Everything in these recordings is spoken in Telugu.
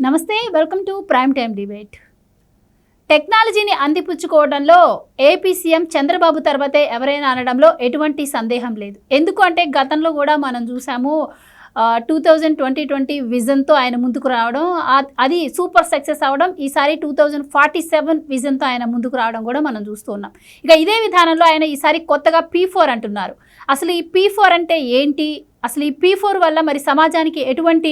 నమస్తే, welcome to prime time debate. టెక్నాలజీని అందిపుచ్చుకోవడంలో ఏపీ సీఎం చంద్రబాబు తర్వాతే ఎవరైనా అనడంలో ఎటువంటి సందేహం లేదు. ఎందుకు అంటే గతంలో కూడా మనం చూసాము 2020 విజన్తో ఆయన ముందుకు రావడం, అది సూపర్ సక్సెస్ అవ్వడం. ఈసారి 2047 విజన్తో ఆయన ముందుకు రావడం కూడా మనం చూస్తూ ఉన్నాం. ఇక ఇదే విధానంలో ఆయన ఈసారి కొత్తగా P4 అంటున్నారు. అసలు ఈ P4 అంటే ఏంటి? అసలు ఈ P4 వల్ల మరి సమాజానికి ఎటువంటి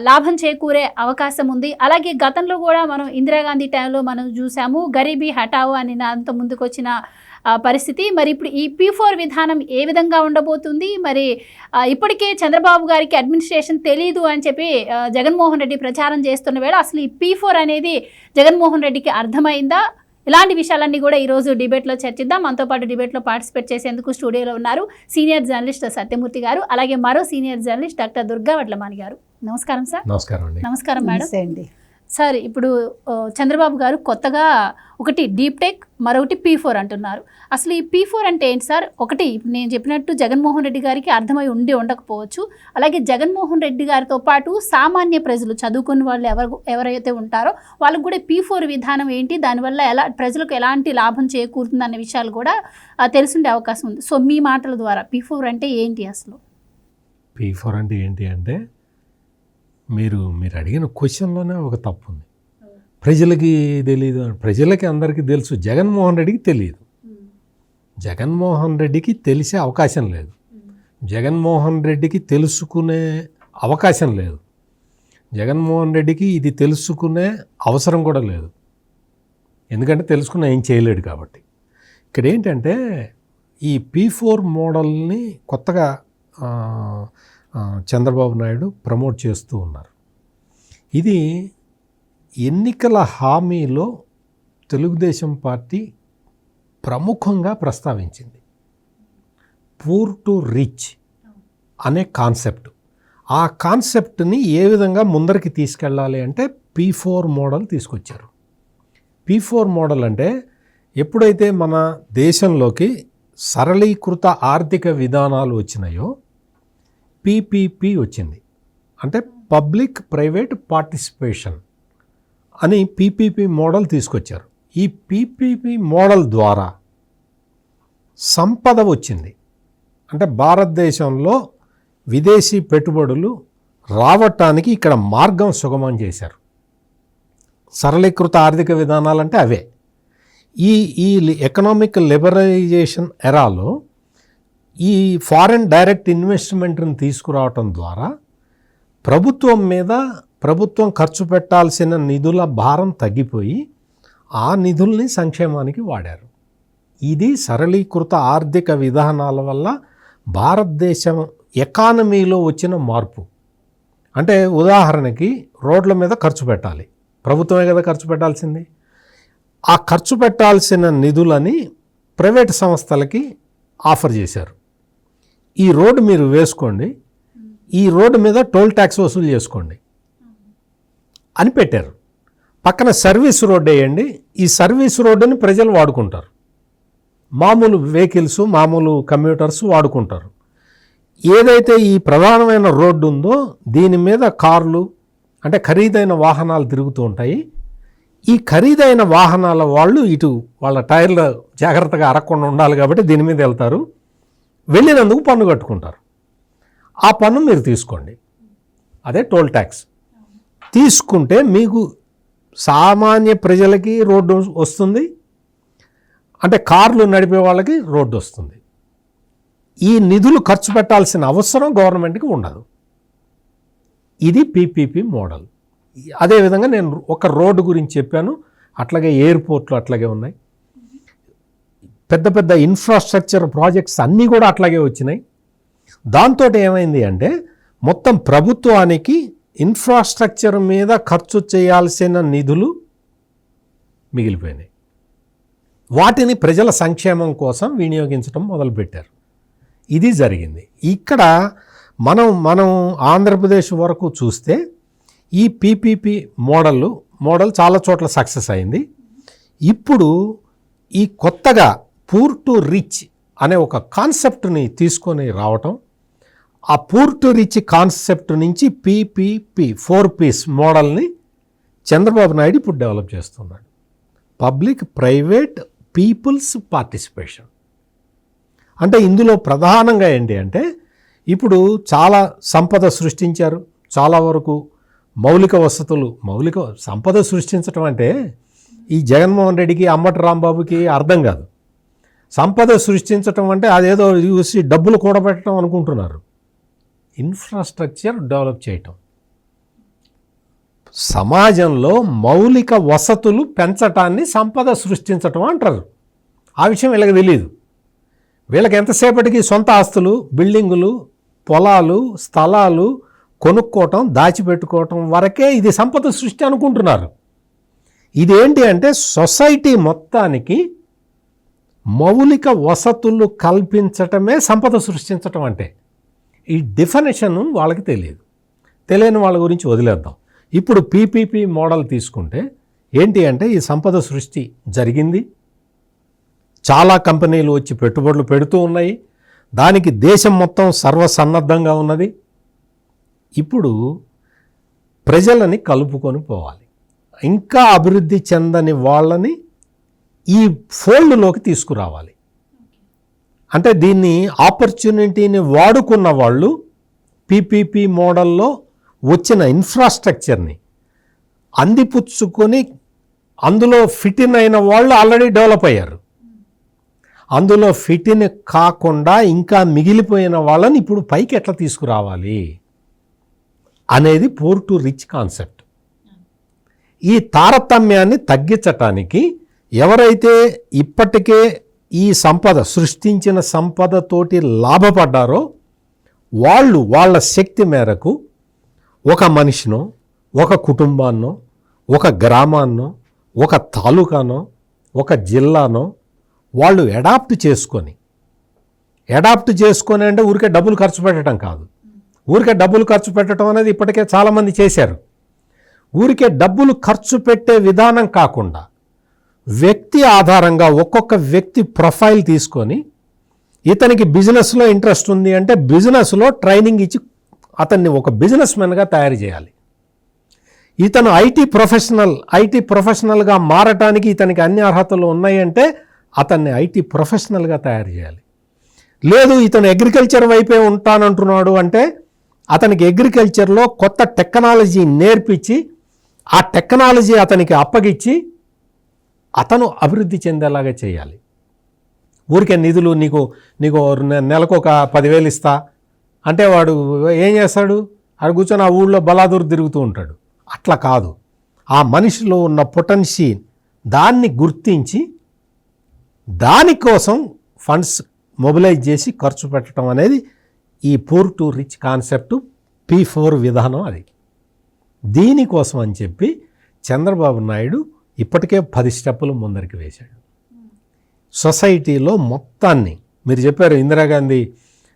లాభం చేకూరే అవకాశం ఉంది? అలాగే గతంలో కూడా మనం ఇందిరాగాంధీ టైంలో మనం చూసాము గరీబీ హఠావో అని నాతో ముందుకు వచ్చిన పరిస్థితి. మరి ఇప్పుడు ఈ P4 విధానం ఏ విధంగా ఉండబోతుంది? మరి ఇప్పటికే చంద్రబాబు గారికి అడ్మినిస్ట్రేషన్ తెలీదు అని చెప్పి జగన్మోహన్ రెడ్డి ప్రచారం చేస్తున్న వేళ అసలు ఈ P4 అనేది జగన్మోహన్ రెడ్డికి అర్థమైందా? ఇలాంటి విషయాలన్నీ కూడా ఈరోజు డిబేట్లో చర్చిద్దాం. మనతో పాటు డిబేట్లో పార్టిసిపేట్ చేసేందుకు స్టూడియోలో ఉన్నారు సీనియర్ జర్నలిస్ట్ సత్యమూర్తి గారు, అలాగే మరో senior journalist doctor Durga Vadlamani గారు. నమస్కారం సార్. నమస్కారం మేడం. సార్, ఇప్పుడు చంద్రబాబు గారు కొత్తగా ఒకటి డీప్ టెక్, మరొకటి P4 అంటున్నారు. అసలు ఈ P4 అంటే ఏంటి సార్? ఒకటి నేను చెప్పినట్టు జగన్మోహన్ రెడ్డి గారికి అర్థమై ఉండకపోవచ్చు. అలాగే జగన్మోహన్ రెడ్డి గారితో పాటు సామాన్య ప్రజలు, చదువుకున్న వాళ్ళు ఎవరైతే ఉంటారో వాళ్ళకు కూడా P4 విధానం ఏంటి, దానివల్ల ప్రజలకు ఎలాంటి లాభం చేకూరుతుంది అనే విషయాలు కూడా తెలుసుండే అవకాశం ఉంది. సో మీ మాటల ద్వారా P4 అంటే ఏంటి? అసలు P4 అంటే ఏంటి అంటే మీరు అడిగిన క్వశ్చన్లోనే ఒక తప్పు ఉంది. ప్రజలకి తెలీదు, ప్రజలకి అందరికీ తెలుసు, జగన్మోహన్ రెడ్డికి తెలియదు. జగన్మోహన్ రెడ్డికి తెలిసే అవకాశం లేదు. జగన్మోహన్ రెడ్డికి తెలుసుకునే అవకాశం లేదు. జగన్మోహన్ రెడ్డికి ఇది తెలుసుకునే అవసరం కూడా లేదు. ఎందుకంటే తెలుసుకున్న ఏం చేయలేడు కాబట్టి. ఇక్కడ ఏంటంటే ఈ P4 మోడల్ని కొత్తగా చంద్రబాబు నాయుడు ప్రమోట్ చేస్తూ ఉన్నారు. ఇది ఎన్నికల హామీలో తెలుగుదేశం పార్టీ ప్రముఖంగా ప్రస్తావించింది. పూర్ టు రిచ్ అనే కాన్సెప్ట్. ఆ కాన్సెప్ట్ని ఏ విధంగా ముందరికి తీసుకెళ్ళాలి అంటే P4 మోడల్ తీసుకొచ్చారు. P4 మోడల్ అంటే ఎప్పుడైతే మన దేశంలోకి సరళీకృత ఆర్థిక విధానాలు వచ్చినాయో PPP వచ్చింది. అంటే పబ్లిక్ ప్రైవేట్ పార్టిసిపేషన్ అని PPP మోడల్ తీసుకొచ్చారు. ఈ PPP మోడల్ ద్వారా సంపద వచ్చింది. అంటే భారతదేశంలో విదేశీ పెట్టుబడులు రావటానికి ఇక్కడ మార్గం సుగమం చేశారు. సరళీకృత ఆర్థిక విధానాలంటే అవే. ఈ ఎకనామిక్ లిబరలైజేషన్ ఎరాలో ఈ ఫారెన్ డైరెక్ట్ ఇన్వెస్ట్మెంట్ని తీసుకురావటం ద్వారా ప్రభుత్వం ఖర్చు పెట్టాల్సిన నిధుల భారం తగ్గిపోయి ఆ నిధుల్ని సంక్షేమానికి వాడారు. ఇది సరళీకృత ఆర్థిక విధానాల వల్ల భారతదేశం ఎకానమీలో వచ్చిన మార్పు. అంటే ఉదాహరణకి రోడ్ల మీద ఖర్చు పెట్టాలి, ప్రభుత్వమే కదా ఖర్చు పెట్టాల్సింది. ఆ ఖర్చు పెట్టాల్సిన నిధులని ప్రైవేట్ సంస్థలకి ఆఫర్ చేశారు. ఈ రోడ్డు మీరు వేసుకోండి, ఈ రోడ్డు మీద టోల్ ట్యాక్స్ వసూలు చేసుకోండి అని పెట్టారు. పక్కన సర్వీస్ రోడ్డు వేయండి, ఈ సర్వీస్ రోడ్డుని ప్రజలు వాడుకుంటారు. మామూలు వెహికల్స్, మామూలు కమ్యూటర్స్ వాడుకుంటారు. ఏదైతే ఈ ప్రధానమైన రోడ్డు ఉందో దీని మీద కార్లు, అంటే ఖరీదైన వాహనాలు తిరుగుతూ ఉంటాయి. ఈ ఖరీదైన వాహనాల వాళ్ళు ఇటు వాళ్ళ టైర్లు జాగ్రత్తగా అరగకుండా ఉండాలి కాబట్టి దీని మీద వెళ్తారు. వెళ్ళినందుకు పన్ను కట్టుకుంటారు. ఆ పన్ను మీరు తీసుకోండి, అదే టోల్ ట్యాక్స్. తీసుకుంటే మీకు సామాన్య ప్రజలకి రోడ్డు వస్తుంది, అంటే కార్లు నడిపే వాళ్ళకి రోడ్డు వస్తుంది. ఈ నిధులు ఖర్చు పెట్టాల్సిన అవసరం గవర్నమెంట్కి ఉండదు. ఇది PPP మోడల్. అదేవిధంగా నేను ఒక రోడ్డు గురించి చెప్పాను, అట్లాగే ఎయిర్పోర్ట్లు అట్లాగే ఉన్నాయి. పెద్ద పెద్ద ఇన్ఫ్రాస్ట్రక్చర్ ప్రాజెక్ట్స్ అన్నీ కూడా అట్లాగే వచ్చినాయి. దాంతో ఏమైంది అంటే మొత్తం ప్రభుత్వానికి ఇన్ఫ్రాస్ట్రక్చర్ మీద ఖర్చు చేయాల్సిన నిధులు మిగిలిపోయినాయి. వాటిని ప్రజల సంక్షేమం కోసం వినియోగించడం మొదలుపెట్టారు. ఇది జరిగింది. ఇక్కడ మనం ఆంధ్రప్రదేశ్ వరకు చూస్తే ఈ PPP మోడల్ చాలా చోట్ల సక్సెస్ అయింది. ఇప్పుడు ఈ కొత్తగా పూర్ టు రిచ్ అనే ఒక కాన్సెప్ట్ని తీసుకొని రావటం, ఆ పూర్ టు రిచ్ కాన్సెప్ట్ నుంచి పీపీపీ 4Ps మోడల్ని చంద్రబాబు నాయుడు ఇప్పుడు డెవలప్ చేస్తున్నాడు. Public, private, people's participation. అంటే ఇందులో ప్రధానంగా ఏంటి అంటే ఇప్పుడు చాలా సంపద సృష్టించారు, చాలా వరకు మౌలిక వసతులు, సంపద సృష్టించడం అంటే ఈ జగన్మోహన్ రెడ్డికి, అంబటి రాంబాబుకి అర్థం కాదు. సంపద సృష్టించడం అంటే అదేదో చూసి డబ్బులు కూడబెట్టడం అనుకుంటున్నారు. ఇన్ఫ్రాస్ట్రక్చర్ డెవలప్ చేయటం, సమాజంలో మౌలిక వసతులు పెంచటాన్ని సంపద సృష్టించటం అంటారు. ఆ విషయం వీళ్ళకి తెలియదు. వీళ్ళకి ఎంతసేపటికి సొంత ఆస్తులు, బిల్డింగులు, పొలాలు, స్థలాలు కొనుక్కోవటం, దాచిపెట్టుకోవటం వరకే ఇది సంపద సృష్టి అనుకుంటున్నారు. ఇదేంటి అంటే సొసైటీ మొత్తానికి మౌలిక వసతులు కల్పించటమే సంపద సృష్టించటం అంటే. ఈ డెఫినేషన్ వాళ్ళకి తెలియదు. తెలియని వాళ్ళ గురించి వదిలేద్దాం. ఇప్పుడు పీపీపీ మోడల్ తీసుకుంటే ఏంటి అంటే ఈ సంపద సృష్టి జరిగింది, చాలా కంపెనీలు వచ్చి పెట్టుబడులు పెడుతూ ఉన్నాయి, దానికి దేశం మొత్తం సర్వసన్నద్ధంగా ఉన్నది. ఇప్పుడు ప్రజలని కలుపుకొని పోవాలి, ఇంకా అభివృద్ధి చెందని వాళ్ళని ఈ ఫోల్డ్లోకి తీసుకురావాలి. అంటే దీన్ని ఆపర్చునిటీని వాడుకున్న వాళ్ళు పీపీపీ మోడల్లో వచ్చిన ఇన్ఫ్రాస్ట్రక్చర్ని అందిపుచ్చుకొని అందులో ఫిట్ ఇన్ అయిన వాళ్ళు ఆల్రెడీ డెవలప్ అయ్యారు. అందులో ఫిట్ ఇన్ కాకుండా ఇంకా మిగిలిపోయిన వాళ్ళని ఇప్పుడు పైకి ఎట్లా తీసుకురావాలి అనేది పూర్ టు రిచ్ కాన్సెప్ట్. ఈ తారతమ్యాన్ని తగ్గించటానికి ఎవరైతే ఇప్పటికే ఈ సంపద సృష్టించిన సంపదతోటి లాభపడ్డారో వాళ్ళు వాళ్ళ శక్తి మేరకు ఒక మనిషినో, ఒక కుటుంబాన్నో, ఒక గ్రామాన్నో, ఒక తాలూకానో, ఒక జిల్లానో వాళ్ళు అడాప్ట్ చేసుకొని అంటే ఊరికే డబ్బులు ఖర్చు పెట్టడం కాదు. ఊరికే డబ్బులు ఖర్చు పెట్టడం అనేది ఇప్పటికే చాలామంది చేశారు. ఊరికే డబ్బులు ఖర్చు పెట్టే విధానం కాకుండా వ్యక్తి ఆధారంగా ఒక్కొక్క వ్యక్తి ప్రొఫైల్ తీసుకొని ఇతనికి బిజినెస్లో ఇంట్రెస్ట్ ఉంది అంటే బిజినెస్లో ట్రైనింగ్ ఇచ్చి అతన్ని ఒక బిజినెస్ మ్యాన్గా తయారు చేయాలి. ఇతను ఐటీ ప్రొఫెషనల్గా మారటానికి ఇతనికి అన్ని అర్హతలు ఉన్నాయంటే అతన్ని ఐటీ ప్రొఫెషనల్గా తయారు చేయాలి. లేదు ఇతను అగ్రికల్చర్ వైపే ఉంటానంటున్నాడు అంటే అతనికి అగ్రికల్చర్లో కొత్త టెక్నాలజీ నేర్పించి ఆ టెక్నాలజీ అతనికి అప్పగిచ్చి అతను అభివృద్ధి చెందేలాగా చేయాలి. ఊరికే నిధులు నీకు నెలకు ఒక 10,000 ఇస్తా అంటే వాడు ఏం చేస్తాడు? ఆడు కూర్చొని ఆ ఊళ్ళో బలాదూరు తిరుగుతూ ఉంటాడు. అట్లా కాదు. ఆ మనిషిలో ఉన్న పొటెన్షియల్ దాన్ని గుర్తించి దానికోసం ఫండ్స్ మొబిలైజ్ చేసి ఖర్చు పెట్టడం అనేది ఈ poor to rich concept P4 విధానం. అది దీనికోసం అని చెప్పి చంద్రబాబు నాయుడు ఇప్పటికే 10 స్టెప్పులు ముందరికి వేశాడు. సొసైటీలో మొత్తాన్ని మీరు చెప్పారు, ఇందిరాగాంధీ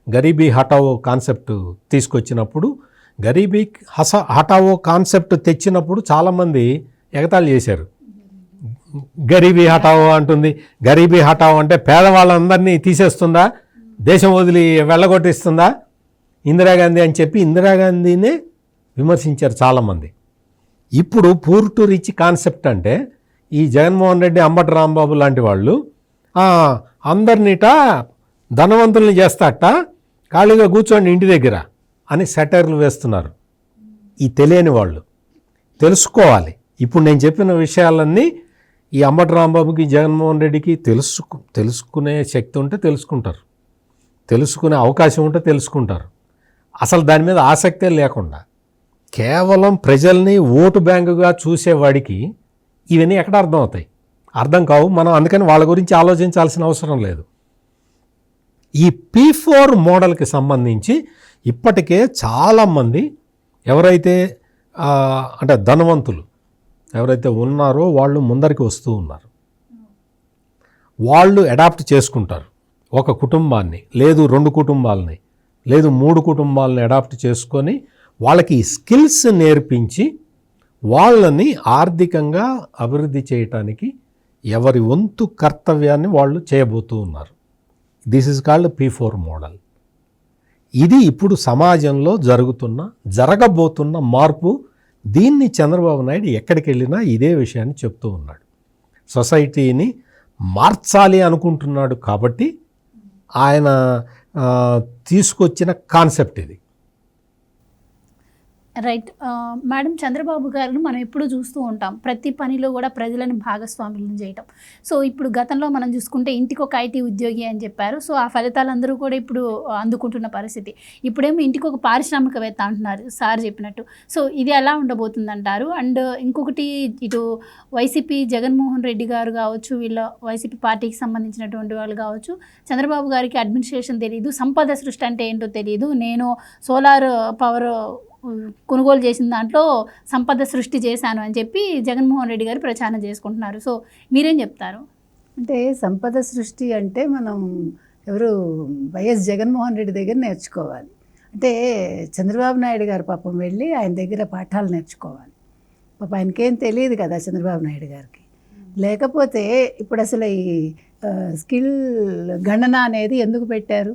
గరీబీ హటావో కాన్సెప్ట్ తీసుకొచ్చినప్పుడు, గరీబీ హటావో కాన్సెప్ట్ తెచ్చినప్పుడు చాలామంది ఎగతాళి చేశారు. గరీబీ హటావో అంటుంది. గరీబీ హటావో అంటే పేదవాళ్ళందరినీ తీసేస్తుందా, దేశం వదిలి వెళ్ళగొట్టిస్తుందా ఇందిరాగాంధీ అని చెప్పి ఇందిరాగాంధీనే విమర్శించారు చాలామంది. ఇప్పుడు పూర్ టు రిచ్ కాన్సెప్ట్ అంటే ఈ జగన్మోహన్ రెడ్డి, అంబటి రాంబాబు లాంటి వాళ్ళు అందరినీట ధనవంతుల్ని చేస్తాట, ఖాళీగా కూర్చోండి ఇంటి దగ్గర అని సెటైర్లు వేస్తున్నారు. ఈ తెలియని వాళ్ళు తెలుసుకోవాలి. ఇప్పుడు నేను చెప్పిన విషయాలన్నీ ఈ అంబటి రాంబాబుకి, జగన్మోహన్ రెడ్డికి తెలుసుకునే శక్తి ఉంటే తెలుసుకుంటారు, తెలుసుకునే అవకాశం ఉంటే తెలుసుకుంటారు. అసలు దాని మీద ఆసక్తే లేకుండా కేవలం ప్రజల్ని ఓటు బ్యాంకుగా చూసేవాడికి ఇవన్నీ ఎక్కడ అర్థం అవుతాయి? అర్థం కావు. మనం అందుకని వాళ్ళ గురించి ఆలోచించాల్సిన అవసరం లేదు. ఈ P4 మోడల్కి సంబంధించి ఇప్పటికే చాలామంది ఎవరైతే అంటే ధనవంతులు ఎవరైతే ఉన్నారో వాళ్ళు ముందరికి వస్తూ ఉన్నారు. వాళ్ళు అడాప్ట్ చేసుకుంటారు. ఒక కుటుంబాన్ని, లేదు 2 కుటుంబాలని, లేదు 3 కుటుంబాలని అడాప్ట్ చేసుకొని వాళ్ళకి స్కిల్స్ నేర్పించి వాళ్ళని ఆర్థికంగా అభివృద్ధి చేయటానికి ఎవరి వంతు కర్తవ్యాన్ని వాళ్ళు చేయబోతూ ఉన్నారు. This is called P4 model. ఇది ఇప్పుడు సమాజంలో జరగబోతున్న మార్పు. దీన్ని చంద్రబాబు నాయుడు ఎక్కడికి వెళ్ళినా ఇదే విషయాన్ని చెప్తూ ఉన్నాడు. సొసైటీని మార్చాలి అనుకుంటున్నాడు కాబట్టి ఆయన తీసుకొచ్చిన కాన్సెప్ట్ ఇది. రైట్. మేడం, చంద్రబాబు గారిని మనం ఎప్పుడూ చూస్తూ ఉంటాం, ప్రతి పనిలో కూడా ప్రజలను భాగస్వాములను చేయటం. సో ఇప్పుడు గతంలో మనం చూసుకుంటే ఇంటికి ఒక ఐటీ ఉద్యోగి అని చెప్పారు. సో ఆ ఫలితాలందరూ కూడా ఇప్పుడు అందుకుంటున్న పరిస్థితి. ఇప్పుడేమో ఇంటికి ఒక పారిశ్రామికవేత్త అంటున్నారు సార్ చెప్పినట్టు. సో ఇది ఎలా ఉండబోతుందంటారు? అండ్ ఇంకొకటి, ఇటు వైసీపీ జగన్మోహన్ రెడ్డి గారు కావచ్చు, వీళ్ళ వైసీపీ పార్టీకి సంబంధించినటువంటి వాళ్ళు కావచ్చు, చంద్రబాబు గారికి అడ్మినిస్ట్రేషన్ తెలియదు, సంపద సృష్టి అంటే ఏంటో తెలియదు, నేను సోలార్ పవర్ కొనుగోలు చేసిన దాంట్లో సంపద సృష్టి చేశాను అని చెప్పి జగన్మోహన్ రెడ్డి గారు ప్రచారం చేసుకుంటున్నారు. సో మీరేం చెప్తారు? అంటే సంపద సృష్టి అంటే మనం ఎవరు వైఎస్ జగన్మోహన్ రెడ్డి దగ్గర నేర్చుకోవాలి. అంటే చంద్రబాబు నాయుడు గారు పాపం వెళ్ళి ఆయన దగ్గర పాఠాలు నేర్చుకోవాలి. పాపం ఆయనకేం తెలియదు కదా చంద్రబాబు నాయుడు గారికి. లేకపోతే ఇప్పుడు అసలు ఈ స్కిల్ గణన అనేది ఎందుకు పెట్టారు?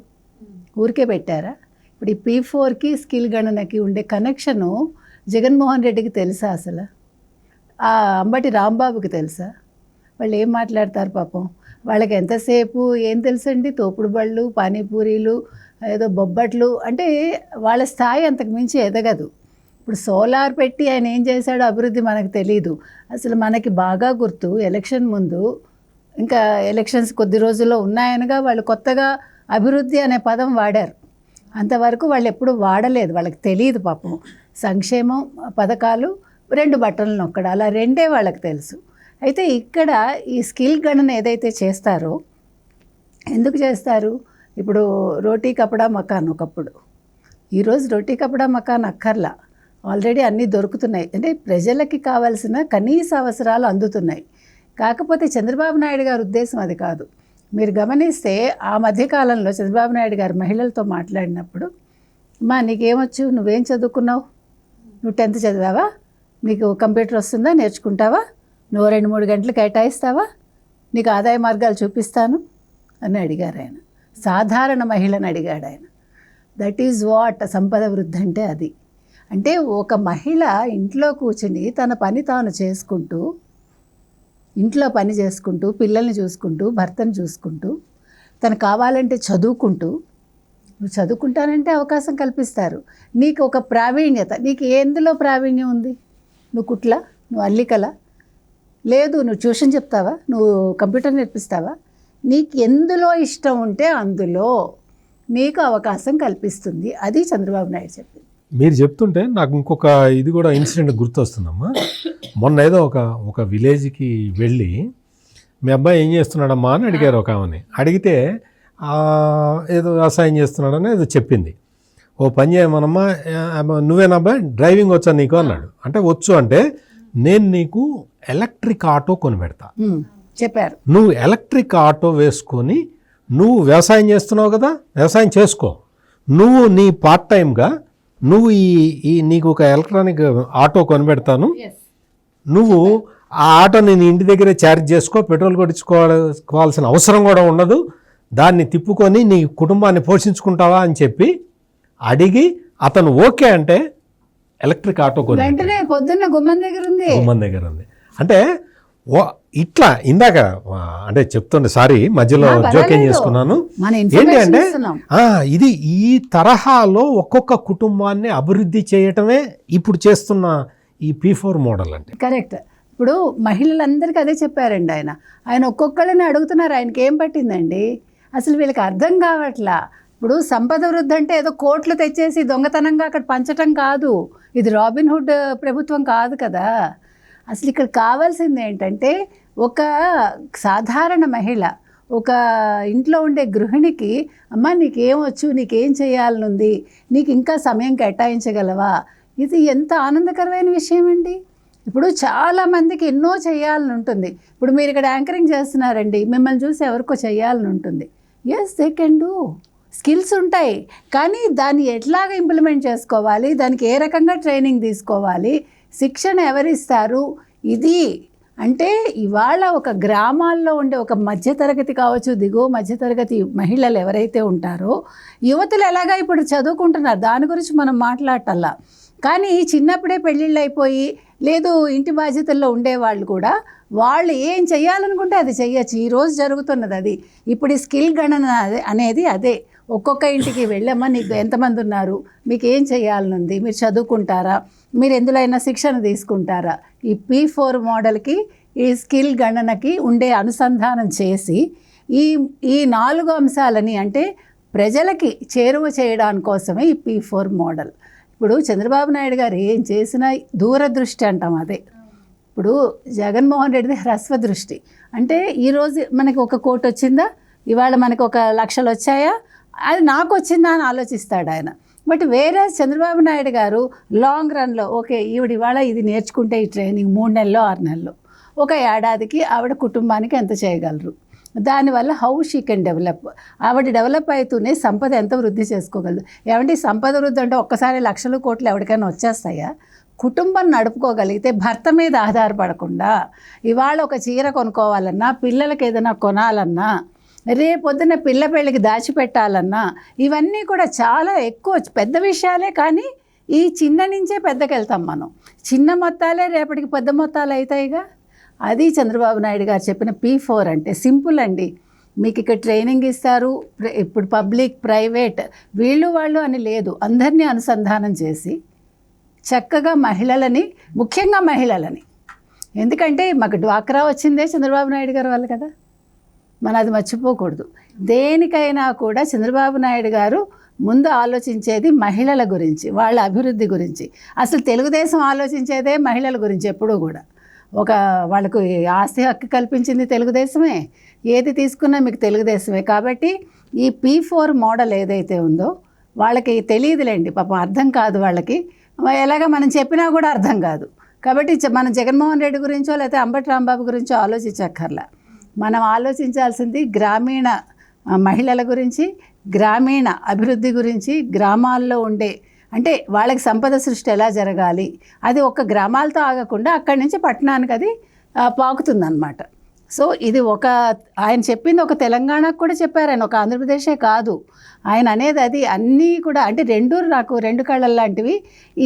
ఊరికే పెట్టారా? ఇప్పుడు ఈ P4కి స్కిల్ గణనకి ఉండే కనెక్షను జగన్మోహన్ రెడ్డికి తెలుసా? అసలు ఆ అంబటి రాంబాబుకి తెలుసా? వాళ్ళు ఏం మాట్లాడతారు పాపం. వాళ్ళకి ఎంతసేపు ఏం తెలుసండి? తోపుడు బళ్ళు, పానీపూరీలు, ఏదో బొబ్బట్లు. అంటే వాళ్ళ స్థాయి అంతకు మించి ఎదగదు. ఇప్పుడు సోలార్ పెట్టి ఆయన ఏం చేశాడో అభివృద్ధి మనకు తెలీదు. అసలు మనకి బాగా గుర్తు, ఎలక్షన్ ముందు, ఇంకా ఎలక్షన్స్ కొద్ది రోజుల్లో ఉన్నాయనగా వాళ్ళు కొత్తగా అభివృద్ధి అనే పదం వాడారు. అంతవరకు వాళ్ళు ఎప్పుడు వాడలేదు, వాళ్ళకి తెలియదు పాపం. సంక్షేమం పథకాలు, 2 బట్టలు నొక్కడం, అలా రెండే వాళ్ళకి తెలుసు. అయితే ఇక్కడ ఈ స్కిల్ గణన ఏదైతే చేస్తారో, ఎందుకు చేస్తారు? ఇప్పుడు రోటీ కపడా మకాన్ ఒకప్పుడు, ఈరోజు రోటీ కపడా మకాన్ అక్కర్లా, ఆల్రెడీ అన్నీ దొరుకుతున్నాయి. అంటే ప్రజలకి కావాల్సిన కనీస అవసరాలు అందుతున్నాయి. కాకపోతే చంద్రబాబు నాయుడు గారి ఉద్దేశం అది కాదు. మీరు గమనిస్తే ఆ మధ్యకాలంలో చంద్రబాబు నాయుడు గారు మహిళలతో మాట్లాడినప్పుడు, మా నీకేమొచ్చు, నువ్వేం చదువుకున్నావు, నువ్వు 10th చదివావా, నీకు కంప్యూటర్ వస్తుందా, నేర్చుకుంటావా, నువ్వు 2-3 గంటలు కేటాయిస్తావా, నీకు ఆదాయ మార్గాలు చూపిస్తాను అని అడిగారు ఆయన. సాధారణ మహిళను అడిగాడు ఆయన. దట్ ఈజ్ వాట్ సంపద వృద్ధి అంటే. అది అంటే ఒక మహిళ ఇంట్లో కూర్చుని తన పని తాను చేసుకుంటూ, ఇంట్లో పని చేసుకుంటూ, పిల్లల్ని చూసుకుంటూ, భర్తను చూసుకుంటూ, తను కావాలంటే చదువుకుంటూ, నువ్వు చదువుకుంటానంటే అవకాశం కల్పిస్తారు. నీకు ఒక ప్రావీణ్యత, నీకు ఎందులో ప్రావీణ్యం ఉంది? నువ్వు కుట్ల, నువ్వు అల్లికల, లేదు నువ్వు ట్యూషన్ చెప్తావా, నువ్వు కంప్యూటర్ నేర్పిస్తావా, నీకు ఎందులో ఇష్టం ఉంటే అందులో నీకు అవకాశం కల్పిస్తుంది. అది చంద్రబాబు నాయుడు చెప్పింది. మీరు చెప్తుంటే నాకు ఇంకొక ఇది కూడా ఇన్సిడెంట్ గుర్తొస్తుందమ్మా. మొన్న ఏదో ఒక విలేజ్కి వెళ్ళి, మీ అబ్బాయి ఏం చేస్తున్నాడమ్మా అని అడిగారు ఒక ఆమెని. అడిగితే ఏదో వ్యవసాయం చేస్తున్నాడని ఏదో చెప్పింది. ఓ పని చేయమనమ్మా, నువ్వేనబ్బా డ్రైవింగ్ వచ్చా నీకు అన్నాడు. అంటే వచ్చు అంటే, నేను నీకు ఎలక్ట్రిక్ ఆటో కొనిపెడతా, చెప్పారు. నువ్వు ఎలక్ట్రిక్ ఆటో వేసుకొని నువ్వు వ్యవసాయం చేస్తున్నావు కదా, వ్యవసాయం చేసుకో. నువ్వు నీ పార్ట్ టైంగా నువ్వు నీకు ఒక ఎలక్ట్రానిక్ ఆటో కొనిపెడతాను, నువ్వు ఆ ఆటోని నీ ఇంటి దగ్గరే ఛార్జ్ చేసుకో, పెట్రోల్ కొట్టించుకోవాల్సిన అవసరం కూడా ఉండదు, దాన్ని తిప్పుకొని నీ కుటుంబాన్ని పోషించుకుంటావా అని చెప్పి అడిగి అతను ఓకే అంటే ఎలక్ట్రిక్ ఆటో కొని వెంటనే పొద్దున్న గుమ్మం దగ్గర ఉంది. అంటే ఇట్లా ఇందాక అంటే చెప్తుండే, సారీ మధ్యలో జోక్యం చేసుకున్నాను. ఏంటి అంటే ఇది ఈ తరహాలో ఒక్కొక్క కుటుంబాన్ని అభివృద్ధి చేయటమే ఇప్పుడు చేస్తున్న ఈ P4 మోడల్ అంటే. కరెక్ట్. ఇప్పుడు మహిళలందరికీ అదే చెప్పారండి ఆయన ఒక్కొక్కళ్ళని అడుగుతున్నారు. ఆయనకి ఏం పట్టిందండి అసలు? వీళ్ళకి అర్థం కావట్లా. ఇప్పుడు సంపద వృద్ధి అంటే ఏదో కోట్లు తెచ్చేసి దొంగతనంగా అక్కడ పంచటం కాదు. ఇది రాబిన్హుడ్ ప్రభుత్వం కాదు కదా. అసలు ఇక్కడ కావాల్సింది ఏంటంటే, ఒక సాధారణ మహిళ, ఒక ఇంట్లో ఉండే గృహిణికి, అమ్మ నీకేమొచ్చు, నీకేం చేయాలనుంది, నీకు ఇంకా సమయం కేటాయించగలవా, ఇది ఎంత ఆనందకరమైన విషయం అండి. ఇప్పుడు చాలామందికి ఎన్నో చేయాలని ఉంటుంది. ఇప్పుడు మీరు ఇక్కడ యాంకరింగ్ చేస్తున్నారండి, మిమ్మల్ని చూసి ఎవరికో చేయాలని ఉంటుంది. Yes, they can do. Skills ఉంటాయి, కానీ దాన్ని ఎట్లాగ ఇంప్లిమెంట్ చేసుకోవాలి, దానికి ఏ రకంగా ట్రైనింగ్ తీసుకోవాలి, శిక్షణ ఎవరిస్తారు, ఇది అంటే ఇవాళ ఒక గ్రామాల్లో ఉండే ఒక మధ్యతరగతి కావచ్చు, దిగువ మధ్యతరగతి మహిళలు ఎవరైతే ఉంటారో, యువతులు ఎలాగా ఇప్పుడు చదువుకుంటున్నారు, దాని గురించి మనం మాట్లాడటల్లా. కానీ చిన్నప్పుడే పెళ్ళిళ్ళు అయిపోయి లేదు ఇంటి బాధ్యతల్లో ఉండేవాళ్ళు కూడా వాళ్ళు ఏం చెయ్యాలనుకుంటే అది చెయ్యొచ్చు. ఈరోజు జరుగుతున్నది అది. ఇప్పుడు ఈ స్కిల్ గణన అనేది అదే. ఒక్కొక్క ఇంటికి వెళ్ళమ్మా, నీకు ఎంతమంది ఉన్నారు, మీకు ఏం చేయాలనుంది, మీరు చదువుకుంటారా, మీరు ఎందులో అయినా శిక్షణ తీసుకుంటారా, ఈ P4 మోడల్కి ఈ స్కిల్ గణనకి ఉండే అనుసంధానం చేసి ఈ 4 అంశాలని అంటే ప్రజలకి చేరువ చేయడానికి కోసమే ఈ P4 మోడల్. ఇప్పుడు చంద్రబాబు నాయుడు గారు ఏం చేసినా దూరదృష్టి అంటాం అదే. ఇప్పుడు జగన్మోహన్ రెడ్డిది హ్రస్వ దృష్టి. అంటే ఈరోజు మనకి 1 కోటి వచ్చిందా, ఇవాళ మనకి 1 లక్షలు వచ్చాయా, అది నాకు వచ్చిందా అని ఆలోచిస్తాడు ఆయన. బట్ వేరే చంద్రబాబు నాయుడు గారు లాంగ్ రన్లో ఓకే ఈవిడ ఇవాళ ఇది నేర్చుకుంటే ఈ ట్రైనింగ్ 3 నెలల్లో 6 నెలల్లో 1 ఏడాదికి ఆవిడ కుటుంబానికి ఎంత చేయగలరు, దానివల్ల హౌ షీ కెన్ డెవలప్, ఆవిడ డెవలప్ అవుతూనే సంపద ఎంత వృద్ధి చేసుకోగలదు. ఏమంటే సంపద వృద్ధి అంటే ఒక్కసారి లక్షలు కోట్లు ఎవరికైనా వచ్చేస్తాయా? కుటుంబం నడుపుకోగలిగితే భర్త మీద ఆధారపడకుండా ఇవాళ ఒక చీర కొనుక్కోవాలన్నా, పిల్లలకి ఏదైనా కొనాలన్నా, రేపొద్దున పిల్ల పెళ్ళికి దాచిపెట్టాలన్నా, ఇవన్నీ కూడా చాలా ఎక్కువ పెద్ద విషయాలే. కానీ ఈ చిన్న నుంచే పెద్దకి వెళ్తాం మనం. చిన్న మొత్తాలే రేపటికి పెద్ద మొత్తాలు అవుతాయిగా. అది చంద్రబాబు నాయుడు గారు చెప్పిన P4 అంటే సింపుల్ అండి. మీకు ఇక్కడ ట్రైనింగ్ ఇస్తారు. ఇప్పుడు పబ్లిక్ ప్రైవేట్ వీళ్ళు వాళ్ళు అని లేదు, అందరినీ అనుసంధానం చేసి చక్కగా మహిళలని, ముఖ్యంగా మహిళలని, ఎందుకంటే మాకు డ్వాక్రా వచ్చిందే చంద్రబాబు నాయుడు గారు వల్ల కదా, మనం అది మర్చిపోకూడదు. దేనికైనా కూడా చంద్రబాబు నాయుడు గారు ముందు ఆలోచించేది మహిళల గురించి, వాళ్ళ అభివృద్ధి గురించి. అసలు తెలుగుదేశం ఆలోచించేదే మహిళల గురించి ఎప్పుడూ కూడా. వాళ్ళకు ఆస్తి హక్కు కల్పించింది తెలుగుదేశమే, ఏది తీసుకున్నా మీకు తెలుగుదేశమే. కాబట్టి ఈ P4 మోడల్ ఏదైతే ఉందో వాళ్ళకి తెలియదులేండి, పాపం అర్థం కాదు వాళ్ళకి. ఎలాగ మనం చెప్పినా కూడా అర్థం కాదు. కాబట్టి మనం జగన్మోహన్ రెడ్డి గురించో లేకపోతే అంబటి రాంబాబు గురించో ఆలోచించక్కర్లా. మనం ఆలోచించాల్సింది గ్రామీణ మహిళల గురించి, గ్రామీణ అభివృద్ధి గురించి, గ్రామాల్లో ఉండే అంటే వాళ్ళకి సంపద సృష్టి ఎలా జరగాలి, అది ఒక్క గ్రామాలతో ఆగకుండా అక్కడి నుంచి పట్టణానికి అది పాకుతుందన్నమాట. సో ఇది ఆయన చెప్పింది ఒక తెలంగాణకు కూడా చెప్పారు ఆయన, ఒక ఆంధ్రప్రదేశే కాదు ఆయన అనేది. అది అన్నీ కూడా అంటే నాకు 2 కళ్ళ లాంటివి.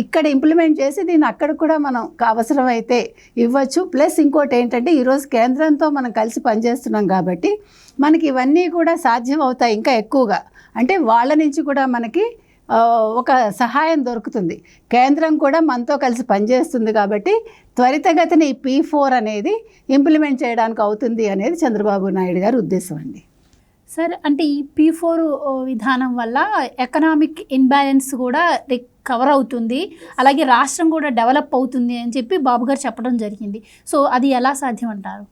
ఇక్కడ ఇంప్లిమెంట్ చేసి దీన్ని అక్కడ కూడా మనం అవసరమైతే ఇవ్వచ్చు. ప్లస్ ఇంకోటి ఏంటంటే ఈరోజు కేంద్రంతో మనం కలిసి పనిచేస్తున్నాం కాబట్టి మనకి ఇవన్నీ కూడా సాధ్యం అవుతాయి ఇంకా ఎక్కువగా. అంటే వాళ్ళ నుంచి కూడా మనకి ఒక సహాయం దొరుకుతుంది. కేంద్రం కూడా మనతో కలిసి పనిచేస్తుంది కాబట్టి త్వరితగతిన ఈ P4 అనేది ఇంప్లిమెంట్ చేయడానికి అవుతుంది అనేది చంద్రబాబు నాయుడు గారి ఉద్దేశం అండి. సార్, అంటే ఈ P4 విధానం వల్ల ఎకనామిక్ ఇన్బ్యాలెన్స్ కూడా కవర్ అవుతుంది, అలాగే రాష్ట్రం కూడా డెవలప్ అవుతుంది అని చెప్పి బాబు గారు చెప్పడం జరిగింది. సో అది ఎలా సాధ్యం అంటారు?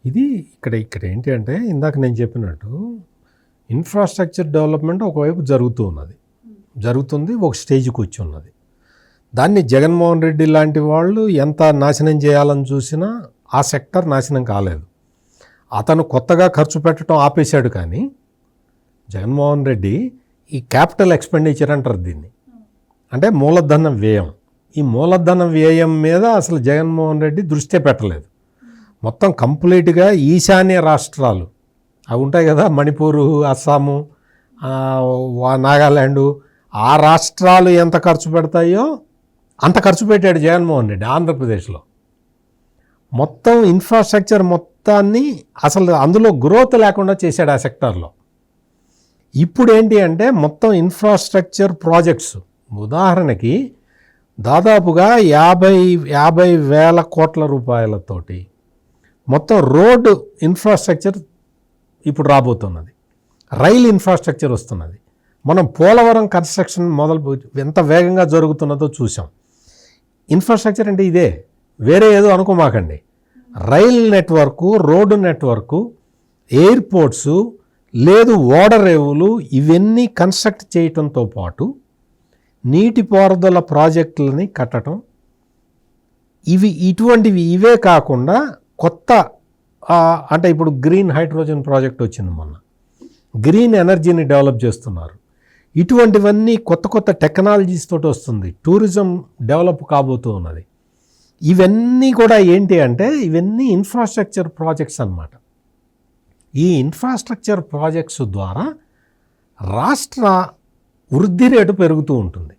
ఇది ఇక్కడ ఏంటి అంటే ఇందాక నేను చెప్పినట్టు ఇన్ఫ్రాస్ట్రక్చర్ డెవలప్మెంట్ ఒకవైపు జరుగుతుంది, ఒక స్టేజ్కి వచ్చి ఉన్నది. దాన్ని జగన్మోహన్ రెడ్డి లాంటి వాళ్ళు ఎంత నాశనం చేయాలని చూసినా ఆ సెక్టర్ నాశనం కాలేదు. అతను కొత్తగా ఖర్చు పెట్టడం ఆపేశాడు. కానీ జగన్మోహన్ రెడ్డి ఈ క్యాపిటల్ ఎక్స్పెండిచర్ అంటారు దీన్ని, అంటే మూలధన వ్యయం. ఈ మూలధన వ్యయం మీద అసలు జగన్మోహన్ రెడ్డి దృష్టి పెట్టలేదు. మొత్తం కంప్లీట్గా ఈశాన్య రాష్ట్రాలు అవి ఉంటాయి కదా, మణిపూరు, అస్సాము, నాగాల్యాండు, ఆ రాష్ట్రాలు ఎంత ఖర్చు పెడతాయో అంత ఖర్చు పెట్టాడు జగన్మోహన్ రెడ్డి ఆంధ్రప్రదేశ్లో. మొత్తం ఇన్ఫ్రాస్ట్రక్చర్ మొత్తాన్ని అసలు అందులో గ్రోత్ లేకుండా చేశాడు ఆ సెక్టార్లో. ఇప్పుడు ఏంటి అంటే మొత్తం ఇన్ఫ్రాస్ట్రక్చర్ ప్రాజెక్ట్స్, ఉదాహరణకి దాదాపుగా 50,000 కోట్ల రూపాయలతోటి మొత్తం రోడ్ ఇన్ఫ్రాస్ట్రక్చర్ ఇప్పుడు రాబోతున్నది, రైల్ ఇన్ఫ్రాస్ట్రక్చర్ వస్తున్నది. మనం పోలవరం కన్స్ట్రక్షన్ ఎంత వేగంగా జరుగుతున్నదో చూసాం. ఇన్ఫ్రాస్ట్రక్చర్ అంటే ఇదే, వేరే ఏదో అనుకోమాకండి. రైల్ నెట్వర్కు, రోడ్డు నెట్వర్కు, ఎయిర్పోర్ట్సు, లేదు ఓడరేవులు, ఇవన్నీ కన్స్ట్రక్ట్ చేయటంతో పాటు నీటిపారుదల ప్రాజెక్టులని కట్టడం, ఇవే కాకుండా కొత్త అంటే ఇప్పుడు గ్రీన్ హైడ్రోజన్ ప్రాజెక్ట్ వచ్చింది మొన్న, గ్రీన్ ఎనర్జీని డెవలప్ చేస్తున్నారు. ఇటువంటివన్నీ కొత్త టెక్నాలజీస్ తోటి వస్తుంది. టూరిజం డెవలప్ కాబోతూ ఉన్నది. ఇవన్నీ కూడా ఏంటి అంటే ఇవన్నీ ఇన్ఫ్రాస్ట్రక్చర్ ప్రాజెక్ట్స్ అన్నమాట. ఈ ఇన్ఫ్రాస్ట్రక్చర్ ప్రాజెక్ట్స్ ద్వారా రాష్ట్ర వృద్ధి రేటు పెరుగుతూ ఉంటుంది.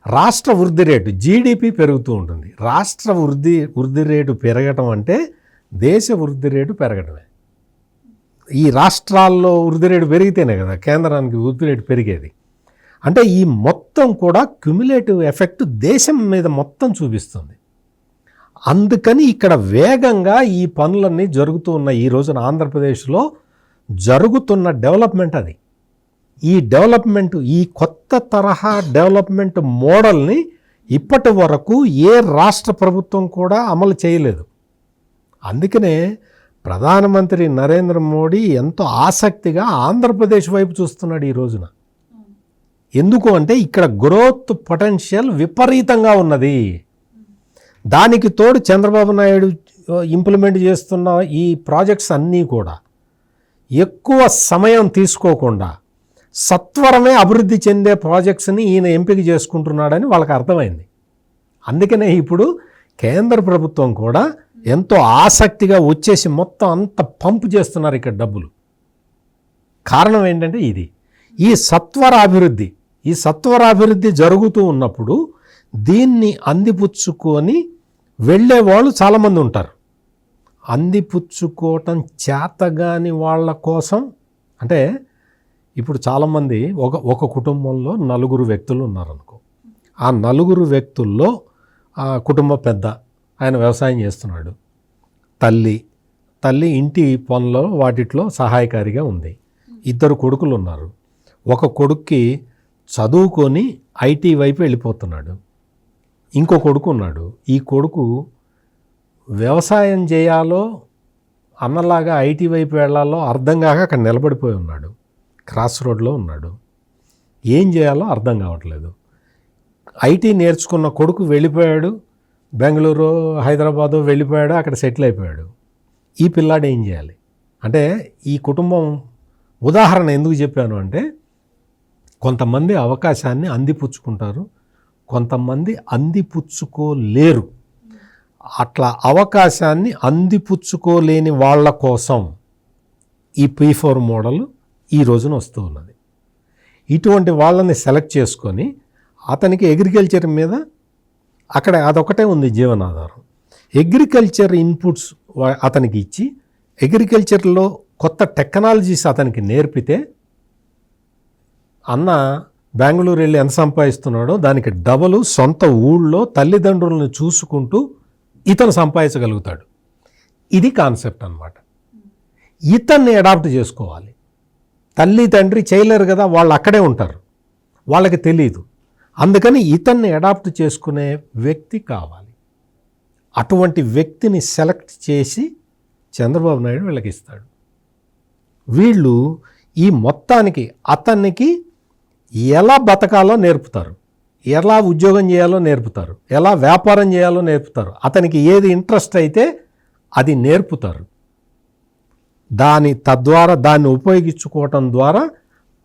రాష్ట్ర వృద్ధి రేటు జీడిపి పెరుగుతూ ఉంటుంది. రాష్ట్ర వృద్ధి రేటు పెరగటం అంటే దేశ వృద్ధి రేటు పెరగడమే. ఈ రాష్ట్రాల్లో వృద్ధి రేటు పెరిగితేనే కదా కేంద్రానికి వృద్ధి రేటు పెరిగేది. అంటే ఈ మొత్తం కూడా క్యుములేటివ్ ఎఫెక్ట్ దేశం మీద మొత్తం చూపిస్తుంది. అందుకని ఇక్కడ వేగంగా ఈ పనులన్నీ జరుగుతూ ఉన్నాయి. ఈ రోజున ఆంధ్రప్రదేశ్లో జరుగుతున్న డెవలప్మెంట్ అది. ఈ డెవలప్మెంట్, ఈ కొత్త తరహా డెవలప్మెంట్ మోడల్ని ఇప్పటి వరకు ఏ రాష్ట్ర ప్రభుత్వం కూడా అమలు చేయలేదు. అందుకనే ప్రధానమంత్రి నరేంద్ర మోడీ ఎంతో ఆసక్తిగా ఆంధ్రప్రదేశ్ వైపు చూస్తున్నాడు ఈ రోజున. ఎందుకు అంటే ఇక్కడ గ్రోత్ పొటెన్షియల్ విపరీతంగా ఉన్నది. దానికి తోడు చంద్రబాబు నాయుడు ఇంప్లిమెంట్ చేస్తున్న ఈ ప్రాజెక్ట్స్ అన్నీ కూడా ఎక్కువ సమయం తీసుకోకుండా సత్వరమే అభివృద్ధి చెందే ప్రాజెక్ట్స్ని ఈయన ఎంపిక చేసుకుంటున్నాడని వాళ్ళకి అర్థమైంది. అందుకనే ఇప్పుడు కేంద్ర ప్రభుత్వం కూడా ఎంతో ఆసక్తిగా వచ్చేసి మొత్తం అంత పంపు చేస్తున్నారు ఇక్కడ డబ్బులు. కారణం ఏంటంటే ఈ సత్వరాభివృద్ధి జరుగుతూ ఉన్నప్పుడు దీన్ని అందిపుచ్చుకొని వెళ్ళే వాళ్ళు చాలామంది ఉంటారు. అందిపుచ్చుకోవటం చేతగాని వాళ్ళ కోసం, అంటే ఇప్పుడు చాలామంది ఒక కుటుంబంలో 4 వ్యక్తులు ఉన్నారనుకో. ఆ 4 వ్యక్తుల్లో ఆ కుటుంబ పెద్ద ఆయన వ్యవసాయం చేస్తున్నాడు. తల్లి ఇంటి పనుల్లో వాటిట్లో సహాయకారిగా ఉంది. 2 కొడుకులు ఉన్నారు. ఒక కొడుక్కి చదువుకొని ఐటీ వైపు వెళ్ళిపోతున్నాడు. ఇంకో కొడుకు ఉన్నాడు. ఈ కొడుకు వ్యవసాయం చేయాలో అన్నలాగా ఐటీ వైపు వెళ్ళాలో అర్థం కాక అక్కడ నిలబడిపోయి ఉన్నాడు. క్రాస్ రోడ్లో ఉన్నాడు. ఏం చేయాలో అర్థం కావట్లేదు. ఐటీ నేర్చుకున్న కొడుకు వెళ్ళిపోయాడు, బెంగళూరు హైదరాబాదు వెళ్ళిపోయాడు, అక్కడ సెటిల్ అయిపోయాడు. ఈ పిల్లాడు ఏం చేయాలి అంటే, ఈ కుటుంబం ఉదాహరణ ఎందుకు చెప్పాను అంటే, కొంతమంది అవకాశాన్ని అందిపుచ్చుకుంటారు, కొంతమంది అందిపుచ్చుకోలేరు. అట్లా అవకాశాన్ని అందిపుచ్చుకోలేని వాళ్ళ కోసం ఈ P4 మోడల్ ఈ రోజున వస్తూ ఉన్నది. ఇటువంటి వాళ్ళని సెలెక్ట్ చేసుకొని అతనికి అగ్రికల్చర్ మీద అక్కడ అదొకటే ఉంది జీవనాధారం. అగ్రికల్చర్ ఇన్పుట్స్ అతనికి ఇచ్చి అగ్రికల్చర్లో కొత్త టెక్నాలజీస్ అతనికి నేర్పితే అన్న బెంగళూరు వెళ్ళి ఎంత సంపాదిస్తున్నాడో దానికి డబలు సొంత ఊళ్ళో తల్లిదండ్రులను చూసుకుంటూ ఇతను సంపాదించగలుగుతాడు. ఇది కాన్సెప్ట్ అన్నమాట. ఇతన్ని అడాప్ట్ చేసుకోవాలి. తల్లి తండ్రి చేయలేరు కదా, వాళ్ళు అక్కడే ఉంటారు, వాళ్ళకి తెలియదు. అందుకని ఇతన్ని అడాప్ట్ చేసుకునే వ్యక్తి కావాలి. అటువంటి వ్యక్తిని సెలెక్ట్ చేసి చంద్రబాబు నాయుడు వీళ్ళకి ఇస్తాడు. వీళ్ళు ఈ మొత్తానికి అతనికి ఎలా బతకాలో నేర్పుతారు, ఎలా ఉద్యోగం చేయాలో నేర్పుతారు, ఎలా వ్యాపారం చేయాలో నేర్పుతారు. అతనికి ఏది ఇంట్రెస్ట్ అయితే అది నేర్పుతారు. తద్వారా దాన్ని ఉపయోగించుకోవటం ద్వారా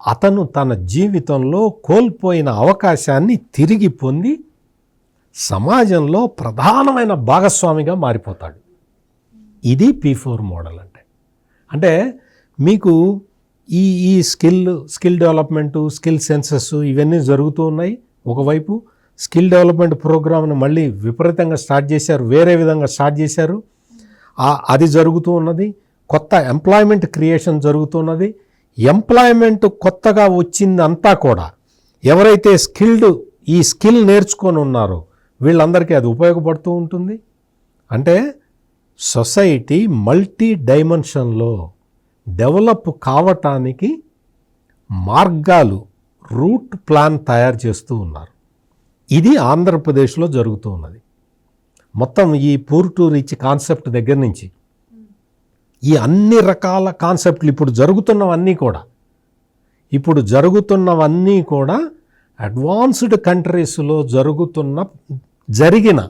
అతను తన జీవితంలో కోల్పోయిన అవకాశాన్ని తిరిగి పొంది సమాజంలో ప్రధానమైన భాగస్వామిగా మారిపోతాడు. ఇది P4 మోడల్ అంటే మీకు ఈ స్కిల్ డెవలప్మెంటు, స్కిల్ సెన్సెస్ ఇవన్నీ జరుగుతూ ఉన్నాయి. ఒకవైపు స్కిల్ డెవలప్మెంట్ ప్రోగ్రామ్ను మళ్ళీ విపరీతంగా స్టార్ట్ చేశారు, వేరే విధంగా స్టార్ట్ చేశారు. అది జరుగుతూ ఉన్నది. కొత్త ఎంప్లాయ్మెంట్ క్రియేషన్ జరుగుతున్నది. ఎంప్లాయ్మెంట్ కొత్తగా వచ్చిందంతా కూడా ఎవరైతే ఈ స్కిల్ నేర్చుకొని ఉన్నారో వీళ్ళందరికీ అది ఉపయోగపడుతూ ఉంటుంది. అంటే సొసైటీ మల్టీ డైమెన్షన్లో డెవలప్ కావటానికి మార్గాలు, రూట్ ప్లాన్ తయారు చేస్తూ ఉన్నారు. ఇది ఆంధ్రప్రదేశ్లో జరుగుతూ ఉన్నది. మొత్తం ఈ పూర్ టు రిచ్ కాన్సెప్ట్ దగ్గర నుంచి ఈ అన్ని రకాల కాన్సెప్ట్లు ఇప్పుడు జరుగుతున్నవన్నీ కూడా అడ్వాన్స్డ్ కంట్రీస్లో జరిగిన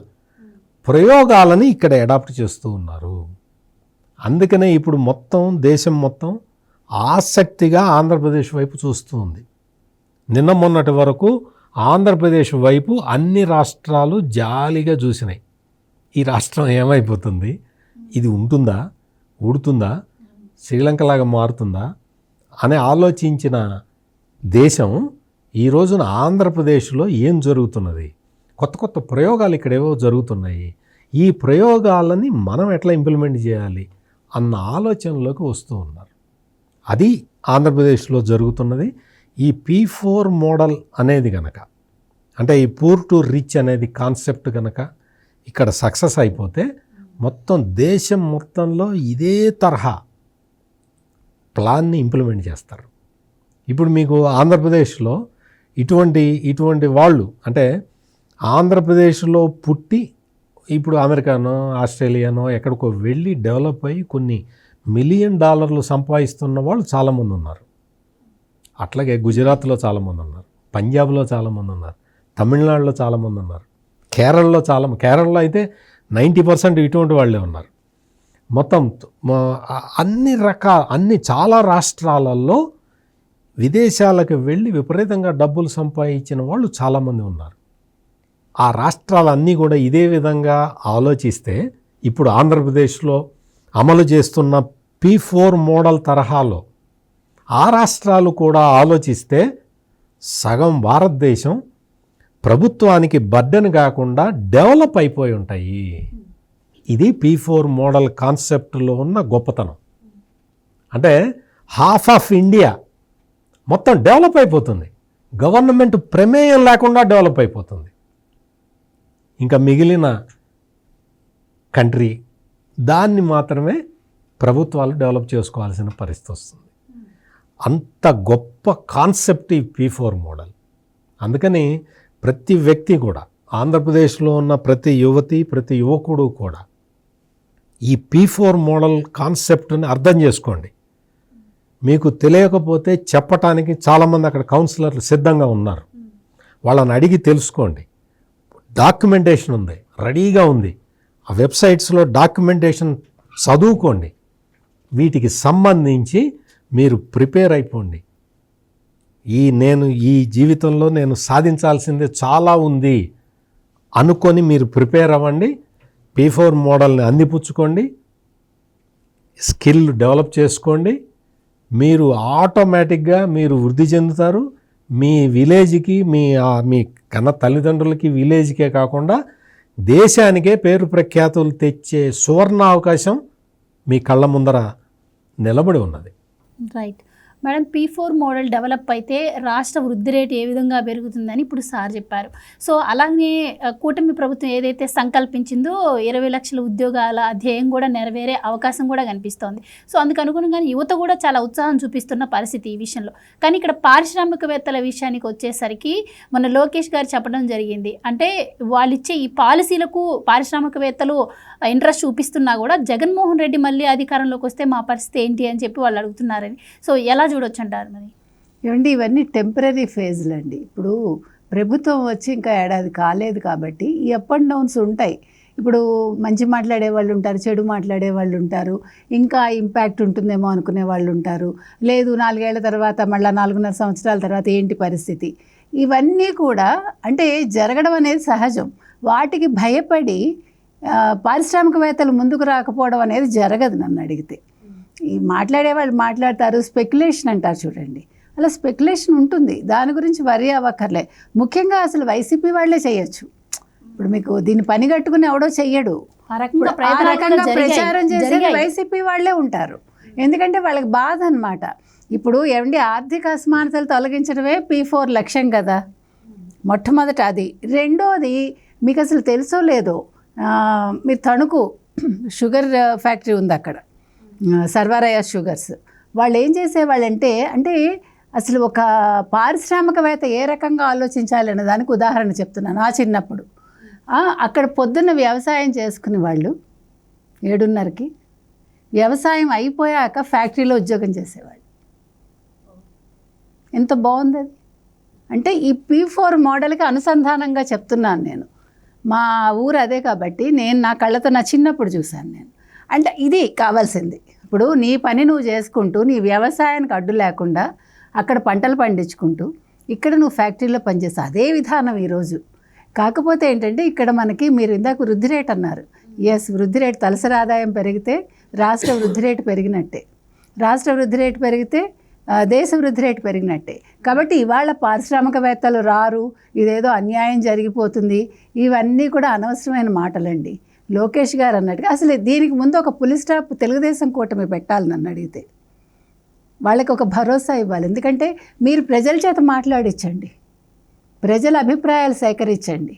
ప్రయోగాలని ఇక్కడ అడాప్ట్ చేస్తూ ఉన్నారు. అందుకనే ఇప్పుడు దేశం మొత్తం ఆసక్తిగా ఆంధ్రప్రదేశ్ వైపు చూస్తూ ఉంది. నిన్న మొన్నటి వరకు ఆంధ్రప్రదేశ్ వైపు అన్ని రాష్ట్రాలు జాలిగా చూసినాయి. ఈ రాష్ట్రం ఏమైపోతుంది, ఇది ఉంటుందా, ఊడుతుందా, శ్రీలంకలాగా మారుతుందా అని ఆలోచించిన దేశం ఈ రోజున ఆంధ్రప్రదేశ్లో ఏం జరుగుతున్నది, కొత్త కొత్త ప్రయోగాలు ఇక్కడేవో జరుగుతున్నాయి, ఈ ప్రయోగాలని మనం ఎట్లా ఇంప్లిమెంట్ చేయాలి అన్న ఆలోచనలోకి వస్తూ ఉన్నారు. అది ఆంధ్రప్రదేశ్లో జరుగుతున్నది. ఈ P4 మోడల్ అనేది గనక, అంటే ఈ పూర్ టు రిచ్ అనేది కాన్సెప్ట్ గనక ఇక్కడ సక్సెస్ అయిపోతే మొత్తం దేశం మొత్తంలో ఇదే తరహా ప్లాన్ని ఇంప్లిమెంట్ చేస్తారు. ఇప్పుడు మీకు ఆంధ్రప్రదేశ్లో ఇటువంటి వాళ్ళు, అంటే ఆంధ్రప్రదేశ్లో పుట్టి ఇప్పుడు అమెరికానో ఆస్ట్రేలియానో ఎక్కడికో వెళ్ళి డెవలప్ అయ్యి కొన్ని $1 మిలియన్ సంపాదిస్తున్న వాళ్ళు చాలామంది ఉన్నారు. అట్లాగే గుజరాత్లో చాలామంది ఉన్నారు, పంజాబ్లో చాలామంది ఉన్నారు, తమిళనాడులో చాలామంది ఉన్నారు, కేరళలో అయితే 90% ఇటువంటి వాళ్ళే ఉన్నారు. మొత్తం అన్ని చాలా రాష్ట్రాలలో విదేశాలకు వెళ్ళి విపరీతంగా డబ్బులు సంపాదించిన వాళ్ళు చాలామంది ఉన్నారు. ఆ రాష్ట్రాలన్నీ కూడా ఇదే విధంగా ఆలోచిస్తే ఇప్పుడు ఆంధ్రప్రదేశ్లో అమలు చేస్తున్న P4 మోడల్ తరహాలో ఆ రాష్ట్రాలు కూడా ఆలోచిస్తే సగం భారతదేశం ప్రభుత్వానికి బర్డెన్ కాకుండా డెవలప్ అయిపోయి ఉంటాయి. ఇది P4 మోడల్ కాన్సెప్ట్లో ఉన్న గొప్పతనం. అంటే హాఫ్ ఆఫ్ ఇండియా మొత్తం డెవలప్ అయిపోతుంది, గవర్నమెంట్ ప్రమేయం లేకుండా డెవలప్ అయిపోతుంది. ఇంకా మిగిలిన కంట్రీ దాన్ని మాత్రమే ప్రభుత్వాలు డెవలప్ చేసుకోవాల్సిన పరిస్థితి వస్తుంది. అంత గొప్ప కాన్సెప్ట్ ఈ P4 మోడల్. అందుకని ప్రతి వ్యక్తి కూడా, ఆంధ్రప్రదేశ్లో ఉన్న ప్రతి యువతి ప్రతి యువకుడు కూడా ఈ P4 మోడల్ కాన్సెప్ట్ని అర్థం చేసుకోండి. మీకు తెలియకపోతే చెప్పటానికి చాలామంది అక్కడ కౌన్సిలర్లు సిద్ధంగా ఉన్నారు. వాళ్ళని అడిగి తెలుసుకోండి. డాక్యుమెంటేషన్ ఉంది, రెడీగా ఉంది. ఆ వెబ్సైట్స్లో డాక్యుమెంటేషన్ చదువుకోండి. వీటికి సంబంధించి మీరు ప్రిపేర్ అయిపోండి. నేను ఈ జీవితంలో నేను సాధించాల్సిందే చాలా ఉంది అనుకొని మీరు ప్రిపేర్ అవ్వండి. P4 మోడల్ని అందిపుచ్చుకోండి, స్కిల్ డెవలప్ చేసుకోండి. మీరు ఆటోమేటిక్గా మీరు వృద్ధి చెందుతారు. మీ విలేజ్కి, మీ కన్న తల్లిదండ్రులకి, విలేజ్కే కాకుండా దేశానికే పేరు ప్రఖ్యాతులు తెచ్చే సువర్ణ అవకాశం మీ కళ్ళ ముందర నిలబడి ఉన్నది. Right madam, P4 model develop అయితే రాష్ట్ర వృద్ధి రేటు ఏ విధంగా పెరుగుతుందని ఇప్పుడు సార్ చెప్పారు. సో అలాగే కూటమి ప్రభుత్వం ఏదైతే సంకల్పించిందో 20 లక్షల ఉద్యోగాల ధ్యేయం కూడా నెరవేరే అవకాశం కూడా కనిపిస్తోంది. సో అందుకు అనుగుణంగా యువత కూడా చాలా ఉత్సాహం చూపిస్తున్న పరిస్థితి ఈ విషయంలో. కానీ ఇక్కడ పారిశ్రామికవేత్తల విషయానికి వచ్చేసరికి మన లోకేష్ గారు చెప్పడం జరిగింది, అంటే వాళ్ళు ఇచ్చే ఈ పాలసీలకు పారిశ్రామికవేత్తలు ఇంట్రెస్ట్ చూపిస్తున్నా కూడా జగన్మోహన్ రెడ్డి మళ్ళీ అధికారంలోకి వస్తే మా పరిస్థితి ఏంటి అని చెప్పి వాళ్ళు అడుగుతున్నారని. సో ఎలా చూడొచ్చు అంటారు మరి? ఏమండి, ఇవన్నీ టెంపరీ ఫేజ్లు అండి. ఇప్పుడు ప్రభుత్వం వచ్చి ఇంకా ఏడాది కాలేదు కాబట్టి ఈ అప్ అండ్ డౌన్స్ ఉంటాయి. ఇప్పుడు మంచి మాట్లాడే వాళ్ళు ఉంటారు, చెడు మాట్లాడే వాళ్ళు ఉంటారు, ఇంకా ఇంపాక్ట్ ఉంటుందేమో అనుకునే వాళ్ళు ఉంటారు. లేదు 4 ఏళ్ల తర్వాత, మళ్ళీ 4.5 సంవత్సరాల తర్వాత ఏంటి పరిస్థితి, ఇవన్నీ కూడా అంటే జరగడం అనేది సహజం. వాటికి భయపడి పారిశ్రామికవేత్తలు ముందుకు రాకపోవడం అనేది జరగదు. నన్ను అడిగితే ఈ మాట్లాడే వాళ్ళు మాట్లాడతారు, స్పెక్యులేషన్ అంటారు చూడండి, అలా స్పెక్యులేషన్ ఉంటుంది. దాని గురించి వరి అవ్వక్కర్లే. ముఖ్యంగా అసలు వైసీపీ వాళ్ళే చేయొచ్చు. ఇప్పుడు మీకు దీన్ని పని కట్టుకుని ఎవడో చెయ్యడు. ఆ రకంగా ప్రచారం చేసేది వైసీపీ వాళ్ళే ఉంటారు. ఎందుకంటే వాళ్ళకి బాధ అన్నమాట. ఇప్పుడు ఏమండి, ఆర్థిక అసమానతలు తొలగించడమే P4 లక్ష్యం కదా, మొట్టమొదట అది. రెండోది మీకు అసలు తెలుసో లేదో, మీరు తణుకు షుగర్ ఫ్యాక్టరీ ఉంది అక్కడ, సర్వారయ షుగర్స్. వాళ్ళు ఏం చేసేవాళ్ళంటే, అంటే అసలు ఒక పారిశ్రామికవేత్త ఏ రకంగా ఆలోచించాలనే దానికి ఉదాహరణ చెప్తున్నాను. ఆ చిన్నప్పుడు అక్కడ పొద్దున్న వ్యవసాయం చేసుకునే వాళ్ళు 7:30కి, వ్యవసాయం అయిపోయాక ఫ్యాక్టరీలో ఉద్యోగం చేసేవాళ్ళు. ఎంత బాగుంది అది. అంటే ఈ P4 మోడల్కి అనుసంధానంగా చెప్తున్నాను నేను. మా ఊరు అదే కాబట్టి నేను నా కళ్ళతో నా చిన్నప్పుడు చూశాను నేను. అంటే ఇది కావాల్సింది. ఇప్పుడు నీ పని నువ్వు చేసుకుంటూ, నీ వ్యవసాయానికి అడ్డు లేకుండా అక్కడ పంటలు పండించుకుంటూ, ఇక్కడ నువ్వు ఫ్యాక్టరీలో పనిచేస్తావు. అదే విధానం ఈరోజు. కాకపోతే ఏంటంటే ఇక్కడ మనకి, మీరు ఇందాక వృద్ధి రేట్ అన్నారు, ఎస్, వృద్ధి రేటు, తలసరి ఆదాయం పెరిగితే రాష్ట్ర వృద్ధి రేటు పెరిగినట్టే, రాష్ట్ర వృద్ధి రేటు పెరిగితే దేశ వృద్ధి రేటు పెరిగినట్టే. కాబట్టి ఇవాళ పారిశ్రామికవేత్తలు రారు, ఇదేదో అన్యాయం జరిగిపోతుంది, ఇవన్నీ కూడా అనవసరమైన మాటలండి. లోకేష్ గారు అన్నట్టుగా అసలు దీనికి ముందు ఒక పులి స్టాప్ తెలుగుదేశం కూటమి పెట్టాలి నన్ను అడిగితే. వాళ్ళకి ఒక భరోసా ఇవ్వాలి. ఎందుకంటే మీరు ప్రజల చేత మాట్లాడించండి, ప్రజల అభిప్రాయాలు సేకరించండి.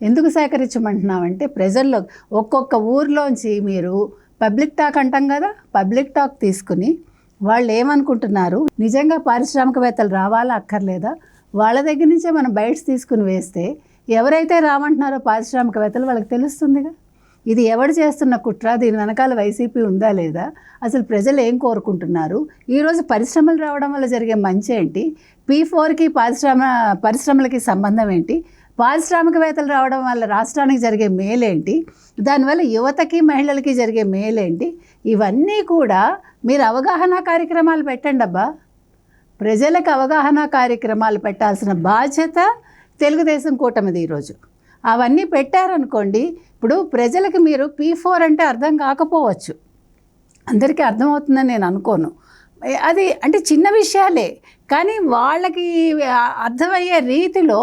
ఎందుకు సేకరించమంటున్నామంటే ప్రజల్లో ఒక్కొక్క ఊర్లోంచి మీరు పబ్లిక్ టాక్ అంటాం కదా, పబ్లిక్ టాక్ తీసుకుని వాళ్ళు ఏమనుకుంటున్నారు, నిజంగా పారిశ్రామికవేత్తలు రావాలా అక్కర్లేదా, వాళ్ళ దగ్గర నుంచే మనం బైట్స్ తీసుకుని వేస్తే ఎవరైతే రామంటున్నారో పారిశ్రామికవేత్తలు వాళ్ళకి తెలుస్తుందిగా ఇది ఎవడు చేస్తున్న కుట్ర, దీని వెనకాల వైసీపీ ఉందా లేదా, అసలు ప్రజలు ఏం కోరుకుంటున్నారు, ఈరోజు పరిశ్రమలు రావడం వల్ల జరిగే మంచి ఏంటి, P4కి పరిశ్రమలకి సంబంధం ఏంటి, పారిశ్రామికవేత్తలు రావడం వల్ల రాష్ట్రానికి జరిగే మేలేంటి, దానివల్ల యువతకి మహిళలకి జరిగే మేలేంటి, ఇవన్నీ కూడా మీరు అవగాహన కార్యక్రమాలు పెట్టండి అబ్బా. ప్రజలకు అవగాహన కార్యక్రమాలు పెట్టాల్సిన బాధ్యత తెలుగుదేశం కూటమిది ఈరోజు. అవన్నీ పెట్టారనుకోండి, ఇప్పుడు ప్రజలకు మీరు P4 అంటే అర్థం కాకపోవచ్చు, అందరికీ అర్థమవుతుందని నేను అనుకోను. అది అంటే చిన్న విషయాలే, కానీ వాళ్ళకి అర్థమయ్యే రీతిలో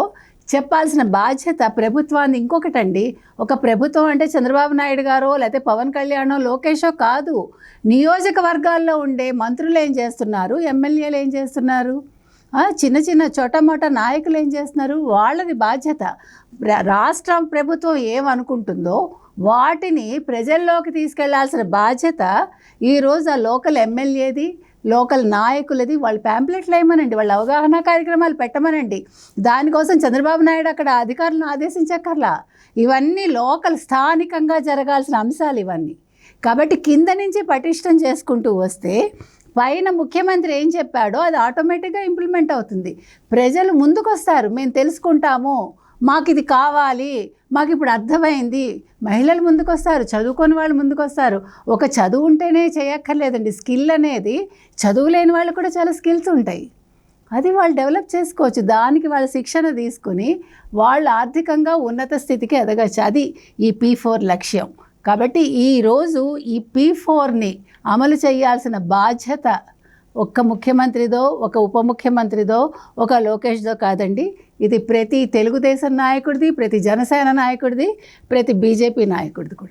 చెప్పాల్సిన బాధ్యత ప్రభుత్వాన్ని. ఇంకొకటండి, ఒక ప్రభుత్వం అంటే చంద్రబాబు నాయుడు గారో లేకపోతే పవన్ కళ్యాణో లోకేషో కాదు, నియోజకవర్గాల్లో ఉండే మంత్రులు ఏం చేస్తున్నారు, ఎమ్మెల్యేలు ఏం చేస్తున్నారు, చిన్న చిన్న చోటమోట నాయకులు ఏం చేస్తున్నారు, వాళ్ళది బాధ్యత. రాష్ట్ర ప్రభుత్వం ఏమనుకుంటుందో వాటిని ప్రజల్లోకి తీసుకెళ్లాల్సిన బాధ్యత ఈరోజు ఆ లోకల్ ఎమ్మెల్యేది, లోకల్ నాయకులది. వాళ్ళు ప్యాంప్లెట్లు వేయమనండి, వాళ్ళ అవగాహన కార్యక్రమాలు పెట్టమనండి. దానికోసం చంద్రబాబు నాయుడు అక్కడ అధికారులను ఆదేశించక్కర్లా. ఇవన్నీ లోకల్ స్థానికంగా జరగాల్సిన అంశాలు ఇవన్నీ. కాబట్టి కింద నుంచి పటిష్టం చేసుకుంటూ వస్తే పైన ముఖ్యమంత్రి ఏం చెప్పాడో అది ఆటోమేటిక్గా ఇంప్లిమెంట్ అవుతుంది. ప్రజలు ముందుకొస్తారు, మేము తెలుసుకుంటాము, మాకు ఇది కావాలి, మాకు ఇప్పుడు అర్థమైంది. మహిళలు ముందుకొస్తారు, చదువుకొని వాళ్ళు ముందుకొస్తారు. ఒక చదువు ఉంటేనే చేయక్కర్లేదండి, స్కిల్ అనేది చదువు లేని వాళ్ళు కూడా చాలా స్కిల్స్ ఉంటాయి, అది వాళ్ళు డెవలప్ చేసుకోవచ్చు. దానికి వాళ్ళ శిక్షణ తీసుకుని వాళ్ళు ఆర్థికంగా ఉన్నత స్థితికి ఎదగచ్చు. అది ఈ P4 లక్ష్యం. కాబట్టి ఈరోజు ఈ P4ని అమలు చేయాల్సిన బాధ్యత ఒక్క ముఖ్యమంత్రిదో, ఒక ఉప ముఖ్యమంత్రిదో, ఒక లోకేష్దో కాదండి. ఇది ప్రతి తెలుగుదేశం నాయకుడిది, ప్రతి జనసేన నాయకుడిది, ప్రతి బీజేపీ నాయకుడిది కూడా.